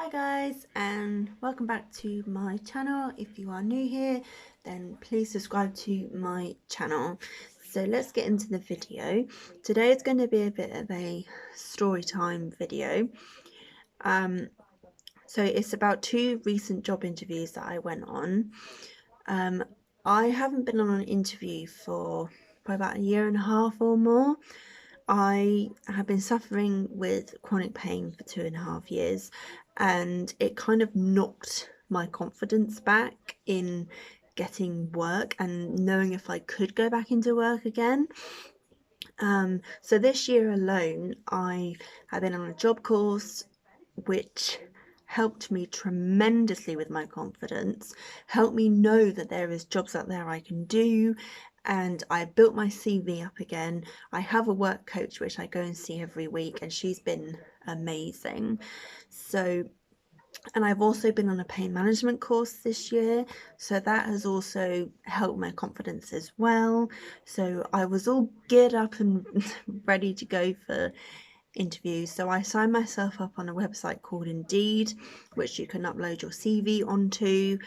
Hi guys, and welcome back to my channel. If you are new here, then please subscribe to my channel. So let's get into the video. Today is going to be a bit of a story time video. So it's about two recent job interviews that I went on. I haven't been on an interview for probably about a year and a half or more. I have been suffering with chronic pain for 2.5 years, and it kind of knocked my confidence back in getting work and knowing if I could go back into work again. So this year alone, I have been on a job course which helped me tremendously with my confidence, helped me know that there is jobs out there I can do, and I built my CV up again. I have a work coach which I go and see every week, and she's been amazing. And I've also been on a pain management course this year, so that has also helped my confidence as well. So I was all geared up and ready to go for interviews. So I signed myself up on a website called Indeed, which you can upload your CV onto,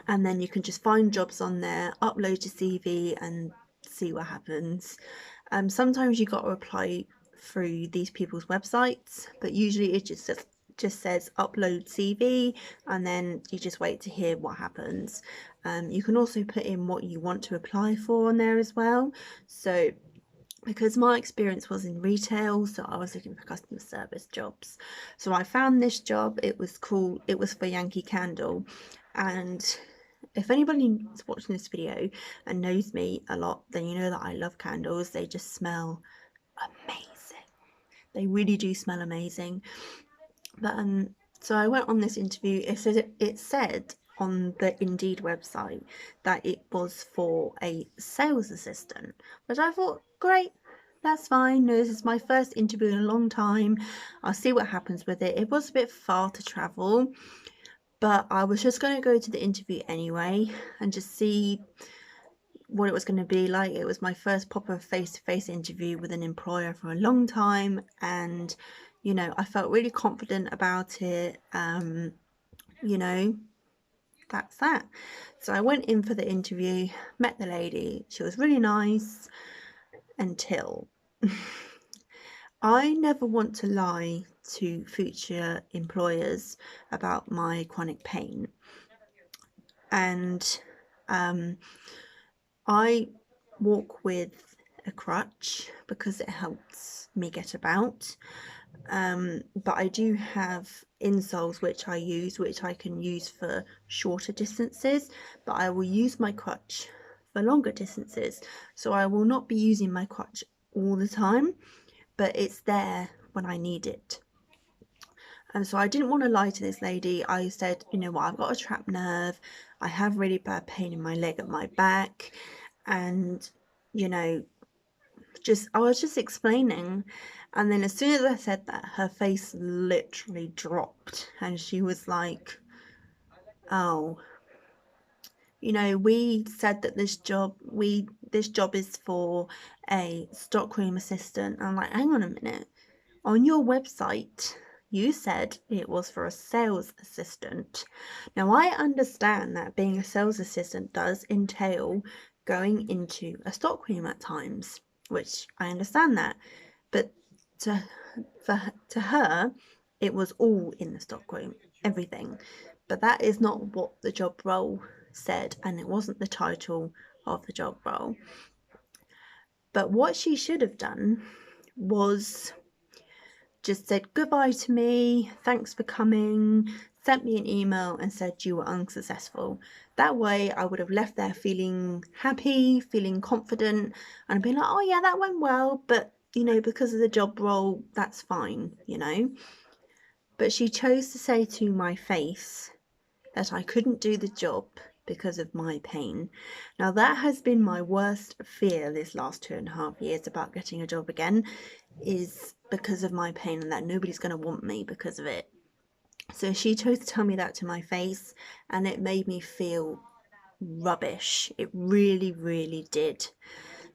and then you can just find jobs on there, upload your CV, and see what happens. Sometimes you got to apply through these people's websites, but usually it just says upload CV, and then you just wait to hear what happens. You can also put in what you want to apply for on there as well. So because my experience was in retail, so I was looking for customer service jobs. So I found this job. It was for Yankee Candle, and if anybody is watching this video and knows me a lot, then you know that I love candles. They just smell amazing. They really do smell amazing. But so I went on this interview. It said on the Indeed website that it was for a sales assistant, which I thought, great, that's fine. No, this is my first interview in a long time. I'll see what happens with it. It was a bit far to travel, but I was just going to go to the interview anyway and just see what it was going to be like. It was my first proper face-to-face interview with an employer for a long time, and I felt really confident about it. That's that. So I went in for the interview, met the lady. She was really nice until I never want to lie to future employers about my chronic pain, and I walk with a crutch because it helps me get about. But I do have insoles which I can use for shorter distances, but I will use my crutch for longer distances. So I will not be using my crutch all the time, but it's there when I need it. And so I didn't want to lie to this lady. I said, you know what, I've got a trapped nerve. I have really bad pain in my leg at my back. And, I was just explaining. And then as soon as I said that, her face literally dropped. And she was like, oh, we said that this job is for a stockroom assistant. And I'm like, hang on a minute. On your website, you said it was for a sales assistant. Now, I understand that being a sales assistant does entail going into a stockroom at times, which I understand that. But to her, it was all in the stockroom, everything. But that is not what the job role said, and it wasn't the title of the job role. But what she should have done was just said goodbye to me, thanks for coming, sent me an email and said you were unsuccessful. That way I would have left there feeling happy, feeling confident, and I'd be like, oh yeah, that went well, but because of the job role, that's fine. But she chose to say to my face that I couldn't do the job because of my pain. Now that has been my worst fear this last 2.5 years about getting a job again, is because of my pain and that nobody's going to want me because of it. So she chose to tell me that to my face, and it made me feel rubbish. It really, really did.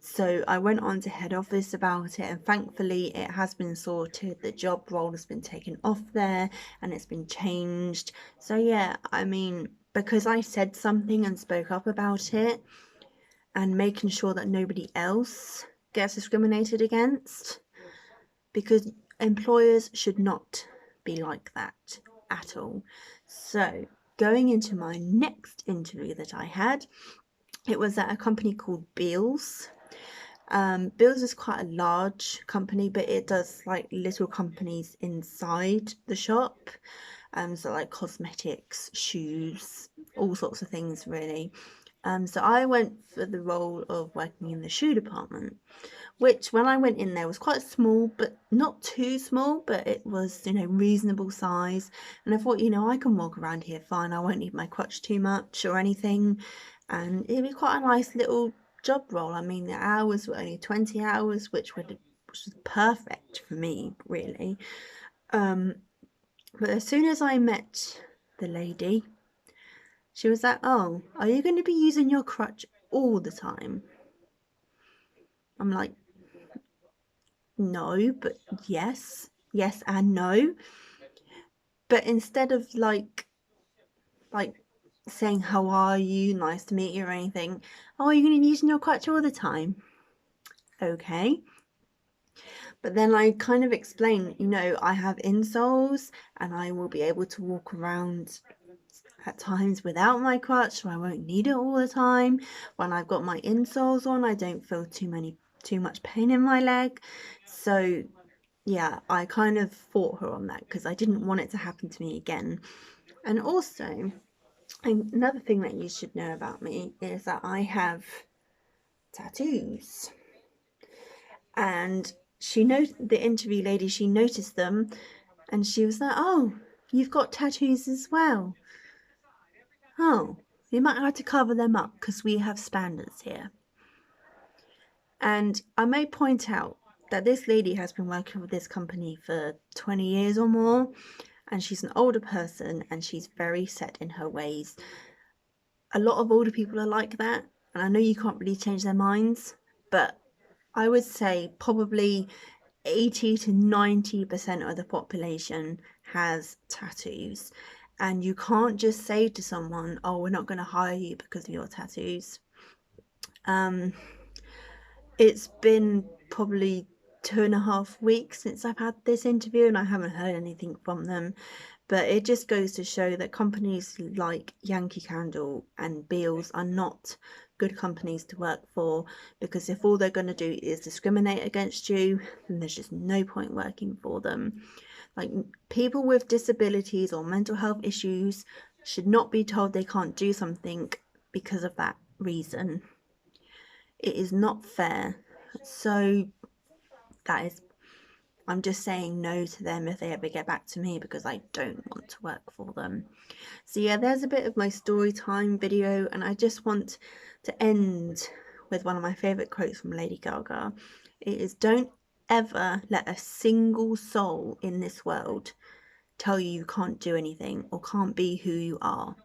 So I went on to head office about it, and thankfully it has been sorted. The job role has been taken off there and it's been changed. So yeah, I mean, because I said something and spoke up about it, and making sure that nobody else gets discriminated against, because employers should not be like that at all. So going into my next interview that I had, it was at a company called Beals. Beals is quite a large company, but it does like little companies inside the shop. So like cosmetics, shoes, all sorts of things really. So I went for the role of working in the shoe department, which when I went in there was quite small, but not too small, but it was, reasonable size. And I thought, I can walk around here fine. I won't need my crutch too much or anything. And it'd be quite a nice little job role. I mean, the hours were only 20 hours, which was perfect for me, really. But as soon as I met the lady, she was like, "Oh, are you going to be using your crutch all the time?" I'm like, "No, but yes and no." But instead of like saying, "How are you? Nice to meet you," or anything, "Oh, are you going to be using your crutch all the time?" Okay. But then I kind of explain, I have insoles and I will be able to walk around at times without my crutch, so I won't need it all the time. When I've got my insoles on, I don't feel too much pain in my leg. So yeah, I kind of fought her on that because I didn't want it to happen to me again. And also, another thing that you should know about me is that I have tattoos. And the interview lady, she noticed them and she was like, "Oh, you've got tattoos as well. Oh, you might have to cover them up because we have standards here." And I may point out that this lady has been working with this company for 20 years or more, and she's an older person and she's very set in her ways. A lot of older people are like that, and I know you can't really change their minds, but I would say probably 80 to 90% of the population has tattoos, and you can't just say to someone, "Oh, we're not going to hire you because of your tattoos." It's been probably 2.5 weeks since I've had this interview and I haven't heard anything from them, but it just goes to show that companies like Yankee Candle and Beals are not good companies to work for, because if all they're going to do is discriminate against you, then there's just no point working for them. Like, people with disabilities or mental health issues should not be told they can't do something because of that reason. It is not fair. So I'm just saying no to them if they ever get back to me, because I don't want to work for them. So yeah, there's a bit of my story time video, and I just want to end with one of my favourite quotes from Lady Gaga. It is, "Don't ever let a single soul in this world tell you you can't do anything or can't be who you are."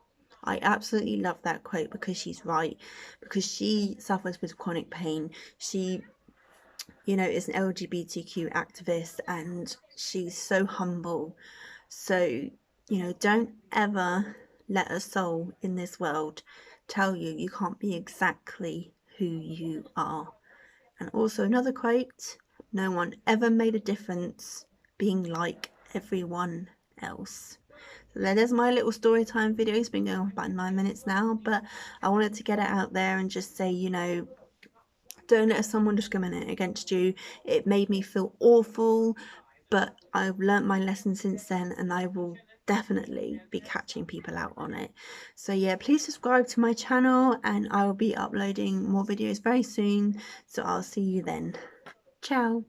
I absolutely love that quote because she's right, because she suffers with chronic pain. She, is an LGBTQ activist and she's so humble. So, don't ever let a soul in this world tell you you can't be exactly who you are. And also another quote, "No one ever made a difference being like everyone else." So there's my little story time video. It's been going on for about 9 minutes now, but I wanted to get it out there and just say, don't let someone discriminate against you. It made me feel awful, but I've learnt my lesson since then, and I will definitely be catching people out on it. So yeah, please subscribe to my channel and I will be uploading more videos very soon. So I'll see you then. Ciao.